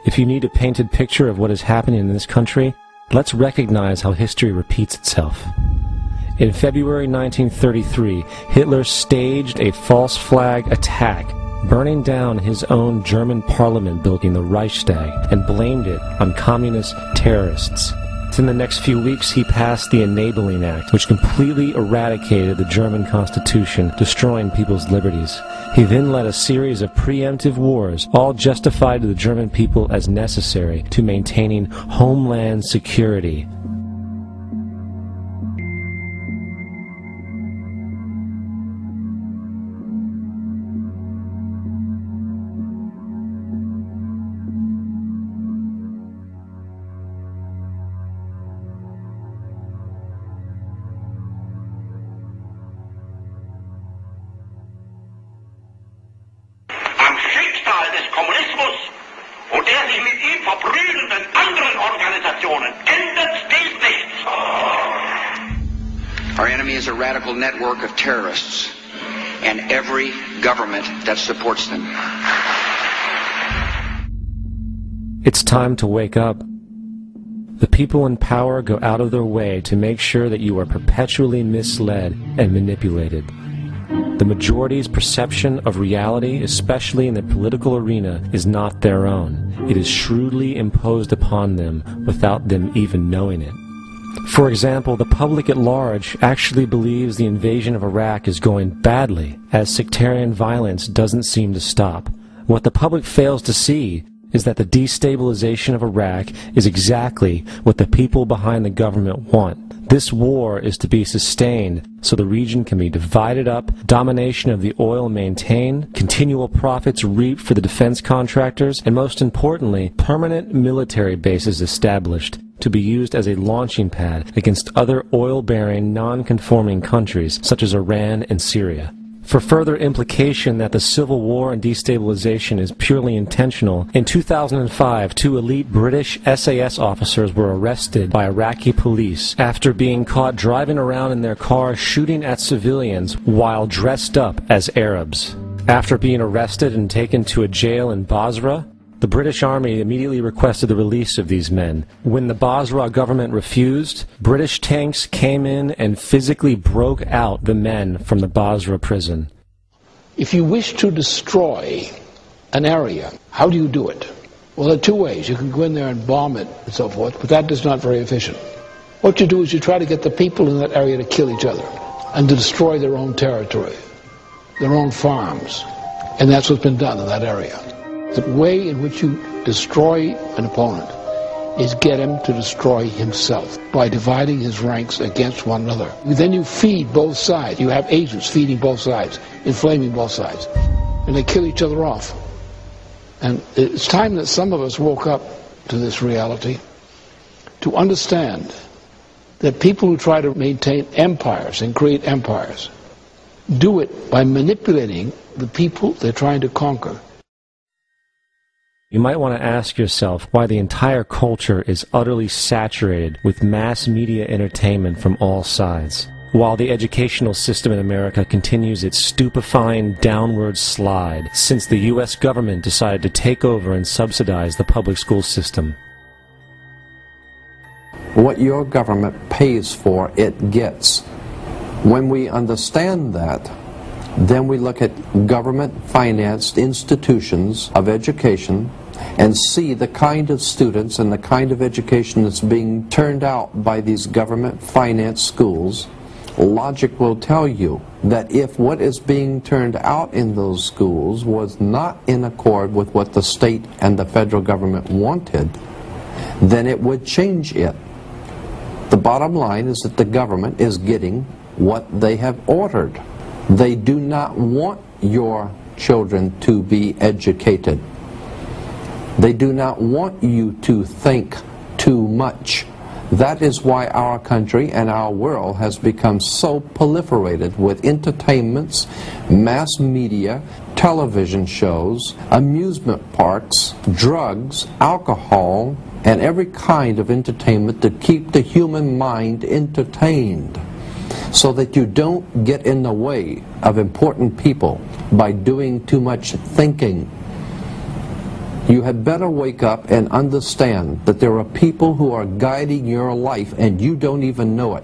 If you need a painted picture of what is happening in this country, let's recognize how history repeats itself. In February 1933, Hitler staged a false flag attack, burning down his own German parliament building, the Reichstag, and blamed it on communist terrorists. In the next few weeks, he passed the Enabling Act, which completely eradicated the German Constitution, destroying people's liberties. He then led a series of preemptive wars, all justified to the German people as necessary to maintaining homeland security. Our enemy is a radical network of terrorists and every government that supports them. It's time to wake up. The people in power go out of their way to make sure that you are perpetually misled and manipulated. The majority's perception of reality, especially in the political arena, is not their own. It is shrewdly imposed upon them without them even knowing it. For example, the public at large actually believes the invasion of Iraq is going badly, as sectarian violence doesn't seem to stop. What the public fails to see is that the destabilization of Iraq is exactly what the people behind the government want. This war is to be sustained so the region can be divided up, domination of the oil maintained, continual profits reaped for the defense contractors, and most importantly, permanent military bases established to be used as a launching pad against other oil-bearing, non-conforming countries such as Iran and Syria. For further implication that the civil war and destabilization is purely intentional, in 2005, 2 elite British SAS officers were arrested by Iraqi police after being caught driving around in their car shooting at civilians while dressed up as Arabs. After being arrested and taken to a jail in Basra, the British Army immediately requested the release of these men. When the Basra government refused, British tanks came in and physically broke out the men from the Basra prison. If you wish to destroy an area, how do you do it? Well, there are 2 ways. You can go in there and bomb it and so forth, but that is not very efficient. What you do is you try to get the people in that area to kill each other and to destroy their own territory, their own farms. And that's what's been done in that area. The way in which you destroy an opponent is get him to destroy himself by dividing his ranks against one another. Then you feed both sides. You have agents feeding both sides, inflaming both sides, and they kill each other off. And it's time that some of us woke up to this reality, to understand that people who try to maintain empires and create empires do it by manipulating the people they're trying to conquer. You might want to ask yourself why the entire culture is utterly saturated with mass media entertainment from all sides, while the educational system in America continues its stupefying downward slide since the U.S. government decided to take over and subsidize the public school system. What your government pays for, it gets. When we understand that, then we look at government-financed institutions of education and see the kind of students and the kind of education that's being turned out by these government-financed schools. Logic will tell you that if what is being turned out in those schools was not in accord with what the state and the federal government wanted, then it would change it. The bottom line is that the government is getting what they have ordered. They do not want your children to be educated. They do not want you to think too much. That is why our country and our world has become so proliferated with entertainments, mass media, television shows, amusement parks, drugs, alcohol, and every kind of entertainment to keep the human mind entertained, so that you don't get in the way of important people by doing too much thinking. You had better wake up and understand that there are people who are guiding your life and you don't even know it.